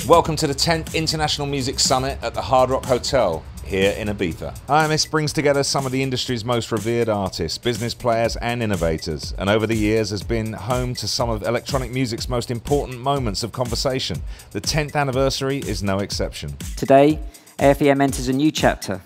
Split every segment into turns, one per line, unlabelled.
Welcome to the 10th International Music Summit at the Hard Rock Hotel here in Ibiza. IMS brings together some of the industry's most revered artists, business players and innovators, and over the years has been home to some of electronic music's most important moments of conversation. The 10th anniversary is no exception.
Today, AFEM enters a new chapter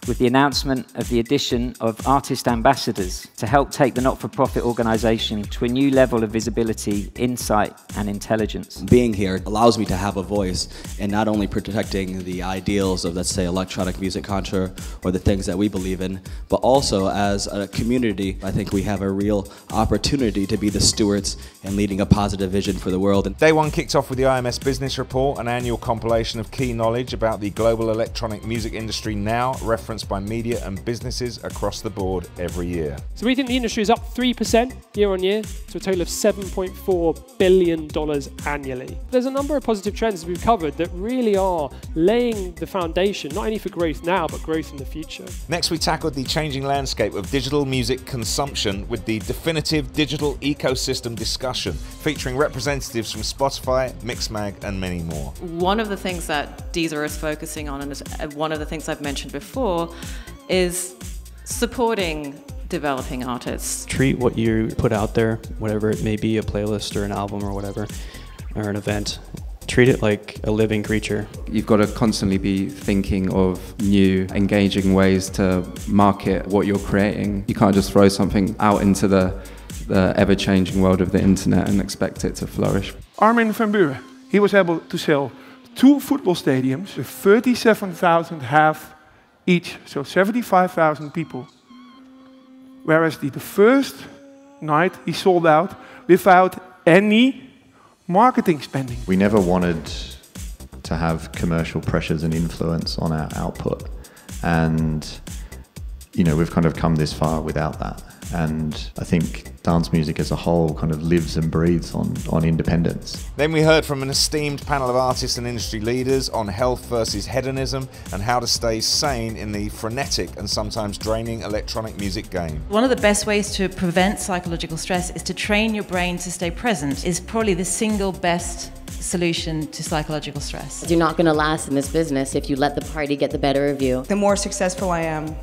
with the announcement of the addition of artist ambassadors to help take the not-for-profit organisation to a new level of visibility, insight and intelligence.
Being here allows me to have a voice in not only protecting the ideals of, let's say, electronic music culture or the things that we believe in, but also as a community, I think we have a real opportunity to be the stewards and leading a positive vision for the world.
Day one kicked off with the IMS Business Report, an annual compilation of key knowledge about the global electronic music industry now, referenced by media and businesses across the board every year.
So we think the industry is up 3% year on year to a total of $7.4 billion annually. There's a number of positive trends we've covered that really are laying the foundation, not only for growth now, but growth in the future.
Next, we tackled the changing landscape of digital music consumption with the definitive digital ecosystem discussion, featuring representatives from Spotify, Mixmag, and many more.
One of the things that Deezer is focusing on, and one of the things I've mentioned before, is supporting developing artists.
Treat what you put out there, whatever it may be, a playlist or an album or whatever, or an event. Treat it like a living creature.
You've got to constantly be thinking of new, engaging ways to market what you're creating. You can't just throw something out into the ever-changing world of the internet and expect it to flourish.
Armin van Buuren, he was able to sell 2 football stadiums with 37,000 half each, so 75,000 people. Whereas the first night he sold out without any marketing spending.
We never wanted to have commercial pressures and influence on our output. And, you know, we've kind of come this far without that. And I think dance music as a whole kind of lives and breathes on independence.
Then we heard from an esteemed panel of artists and industry leaders on health versus hedonism and how to stay sane in the frenetic and sometimes draining electronic music game.
One of the best ways to prevent psychological stress is to train your brain to stay present. Is probably the single best solution to psychological stress.
You're not going to last in this business if you let the party get the better of you.
The more successful I am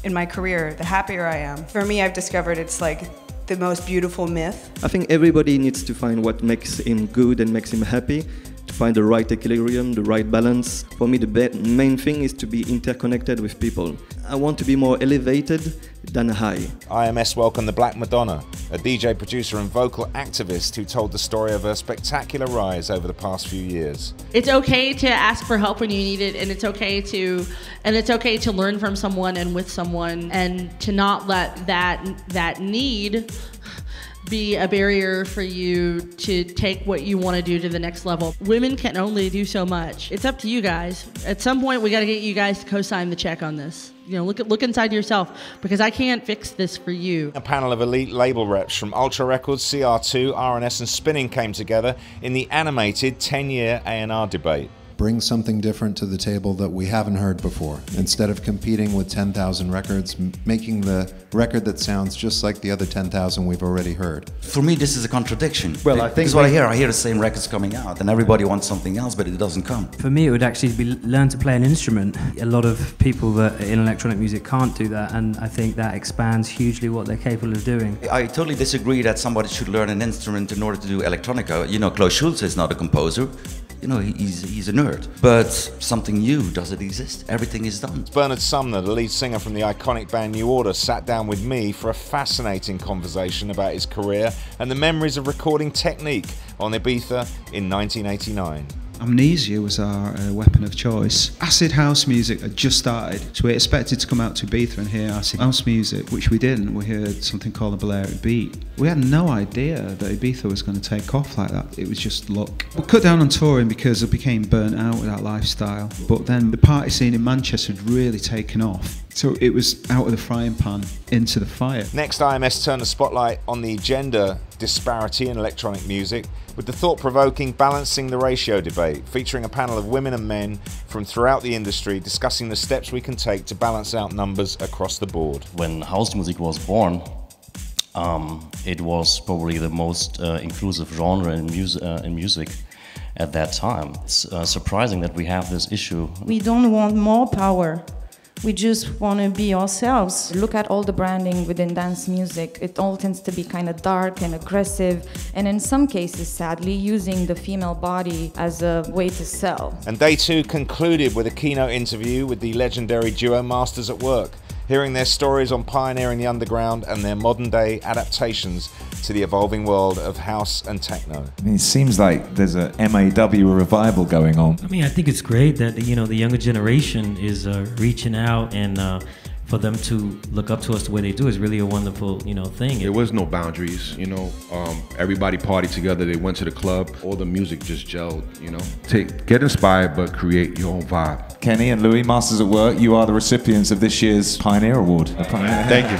in my career, the happier I am. For me, I've discovered it's like the most beautiful myth.
I think everybody needs to find what makes him good and makes him happy, to find the right equilibrium, the right balance. For me, the main thing is to be interconnected with people. I want to be more elevated than high.
IMS welcomed the Black Madonna, a DJ, producer and vocal activist who told the story of her spectacular rise over the past few years.
It's okay to ask for help when you need it, and it's okay to learn from someone and with someone, and to not let that need be a barrier for you to take what you want to do to the next level. Women can only do so much. It's up to you guys. At some point, we got to get you guys to co-sign the check on this. You know, look inside yourself, because I can't fix this for you.
A panel of elite label reps from Ultra Records, CR2, RNS and Spinning came together in the animated 10-year A&R debate.
Bring something different to the table that we haven't heard before. Instead of competing with 10,000 records, making the record that sounds just like the other 10,000 we've already heard.
For me, this is a contradiction.
Well, I think
this is what I hear the same records coming out, and everybody wants something else, but it doesn't come.
For me, it would actually be learn to play an instrument. A lot of people that in electronic music can't do that, and I think that expands hugely what they're capable of doing.
I totally disagree that somebody should learn an instrument in order to do electronica. You know, Klaus Schulze is not a composer. You know, he's a nerd. But something new, does it exist? Everything is done.
Bernard Sumner, the lead singer from the iconic band New Order, sat down with me for a fascinating conversation about his career and the memories of recording Technique on Ibiza in 1989.
Amnesia was our weapon of choice. Acid house music had just started, so we expected to come out to Ibiza and hear acid house music, which we didn't. We heard something called a Balearic beat. We had no idea that Ibiza was going to take off like that. It was just luck. We cut down on touring because we became burnt out with that lifestyle. But then the party scene in Manchester had really taken off. So it was out of the frying pan into the fire.
Next, IMS turned the spotlight on the gender disparity in electronic music with the thought-provoking Balancing the Ratio debate, featuring a panel of women and men from throughout the industry discussing the steps we can take to balance out numbers across the board.
When house music was born, it was probably the most inclusive genre in music. at that time. It's surprising that we have this issue.
We don't want more power. We just want to be ourselves. Look at all the branding within dance music. It all tends to be kind of dark and aggressive, and in some cases, sadly, using the female body as a way to sell.
And day 2 concluded with a keynote interview with the legendary duo Masters at Work, hearing their stories on pioneering the underground and their modern-day adaptations to the evolving world of house and techno.
I mean, it seems like there's a MAW revival going on.
I mean, I think it's great that, the younger generation is reaching out, and for them to look up to us the way they do is really a wonderful, thing.
There was no boundaries, everybody partied together, they went to the club, all the music just gelled, Get inspired, but create your own vibe.
Kenny and Louis, Masters at Work, you are the recipients of this year's Pioneer Award.
Thank you.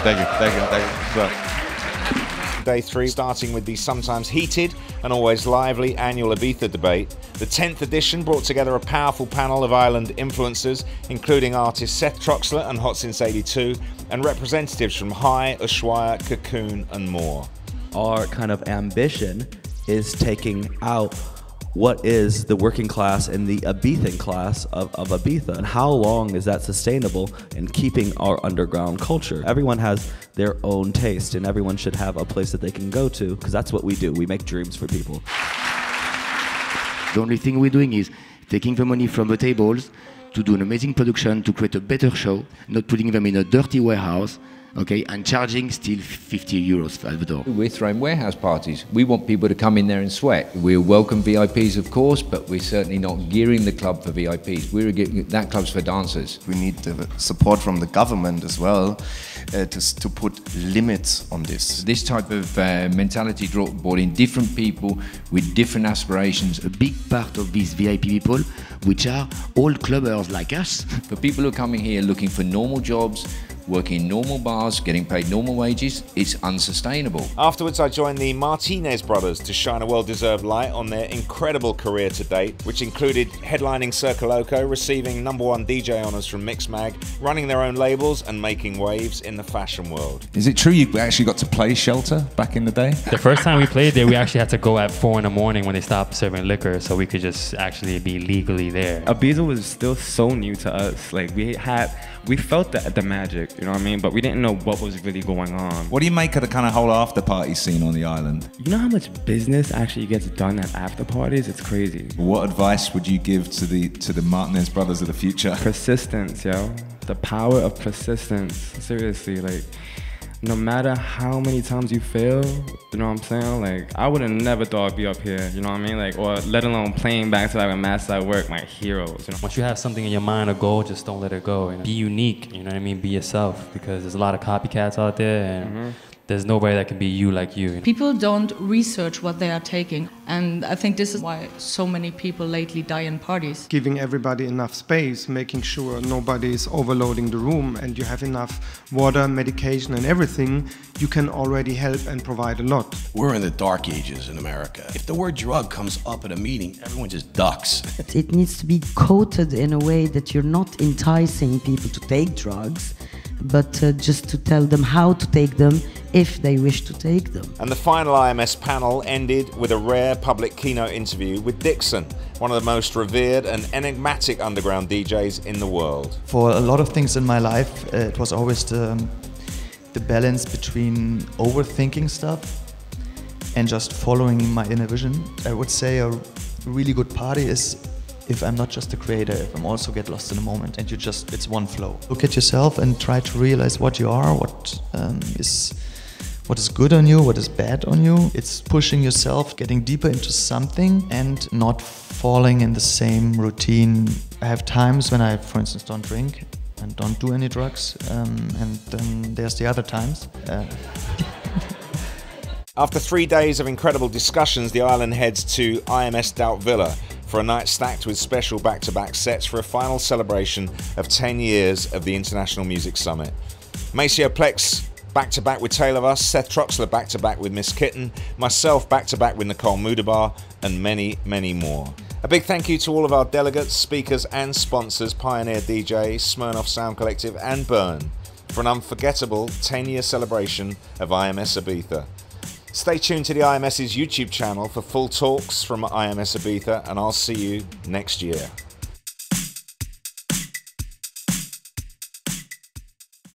Day 3, starting with the sometimes heated and always lively annual Ibiza debate. The 10th edition brought together a powerful panel of island influencers, including artists Seth Troxler and Hot Since 82, and representatives from High, Ushuaia, Cocoon, and more.
Our kind of ambition is taking out what is the working class and the Ibizan class of Ibiza, and how long is that sustainable in keeping our underground culture? Everyone has their own taste, and everyone should have a place that they can go to, because that's what we do. We make dreams for people.
The only thing we're doing is taking the money from the tables to do an amazing production, to create a better show, not putting them in a dirty warehouse, okay, and charging still 50 euros at the door.
We're throwing warehouse parties. We want people to come in there and sweat. We'll welcome VIPs, of course, but we're certainly not gearing the club for VIPs. That club's for dancers.
We need the support from the government as well to put limits on this.
This type of mentality brought in different people with different aspirations.
A big part of these VIP people, which are all clubbers like us.
For people who are coming here looking for normal jobs, working in normal bars, getting paid normal wages, it's unsustainable.
Afterwards, I joined the Martinez brothers to shine a well-deserved light on their incredible career to date, which included headlining Circo Loco, receiving #1 DJ honours from Mixmag, running their own labels, and making waves in the fashion world.
Is it true you actually got to play Shelter back in the day?
The first time we played there, we actually had to go at 4 in the morning when they stopped serving liquor, so we could just actually be legally there.
Ibiza was still so new to us. Like, we felt the magic, you know what I mean? But we didn't know what was really going on.
What do you make of the kind of whole after party scene on the island?
You know how much business actually gets done at after parties? It's crazy.
What advice would you give to the Martinez brothers of the future?
Persistence, yo. The power of persistence. Seriously, like, no matter how many times you fail, you know what I'm saying? Like, I would have never thought I'd be up here, you know what I mean? Like, or let alone playing back to like a Masters at Work, my heroes, you know?
Once you have something in your mind, a goal, just don't let it go. Be unique, you know what I mean? Be yourself, because there's a lot of copycats out there, and there's nobody that can be you like you.
People don't research what they are taking, and I think this is why so many people lately die in parties.
Giving everybody enough space, making sure nobody is overloading the room, and you have enough water, medication, and everything, you can already help and provide a lot.
We're in the dark ages in America. If the word drug comes up at a meeting, everyone just ducks.
It needs to be coated in a way that you're not enticing people to take drugs, but just to tell them how to take them if they wish to take them.
And the final IMS panel ended with a rare public keynote interview with Dixon, one of the most revered and enigmatic underground DJs in the world.
For a lot of things in my life, it was always the balance between overthinking stuff and just following my inner vision. I would say a really good party is if I'm not just a creator, if I'm also get lost in the moment and it's one flow. Look at yourself and try to realize what you are, what is good on you, what is bad on you. It's pushing yourself, getting deeper into something and not falling in the same routine. I have times when I, for instance, don't drink and don't do any drugs, and then there's the other times.
After 3 days of incredible discussions, the island heads to IMS Doubt Villa for a night stacked with special back-to-back sets for a final celebration of 10 years of the International Music Summit. Maceo Plex back-to-back with Tale of Us, Seth Troxler back-to-back with Miss Kitten, myself back-to-back with Nicole Mudabar, and many, many more. A big thank you to all of our delegates, speakers and sponsors, Pioneer DJ, Smirnoff Sound Collective and Burn, for an unforgettable 10-year celebration of IMS Ibiza. Stay tuned to the IMS's YouTube channel for full talks from IMS Ibiza, and I'll see you next year.